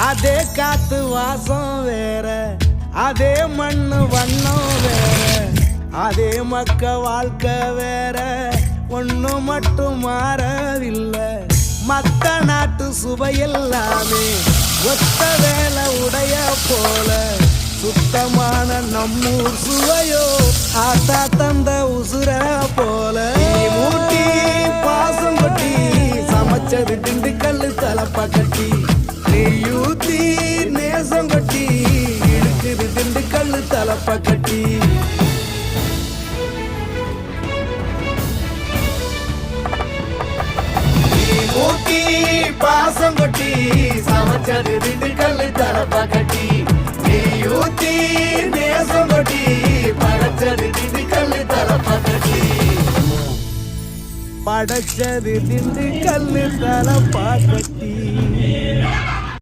அதே காத்து வாசம் வேற, அதே மண்ணு வண்ணம் வேற, அதே மக்க வாழ்க்கை வேற, ஒண்ணு மட்டும் மாறவில்லை. மத்த நாட்டு சுவையெல்லாமே ஒத்த வேலை உடைய போல, சுத்தமான நம்மூர் சுவையோ ஆத்தா தந்த உசுர போல. மூட்டி பாசம் கொட்டி சமைச்சது திண்டுக்கல் தலப்பா கட்டி, நெய்யூத்தி நேசம் கொட்டி இழுக்குது திண்டுக்கல் தலப்பா கட்டி. ஊட்டி பாசம் கொட்டி சமைச்சது திண்டுக்கல் தலப்பா கட்டி, நெய்யூத்தி நேசம் கொட்டி படைச்சது திண்டுக்கல் தலப்பா கட்டி, படைச்சது திண்டுக்கல் தலப்பா கட்டி.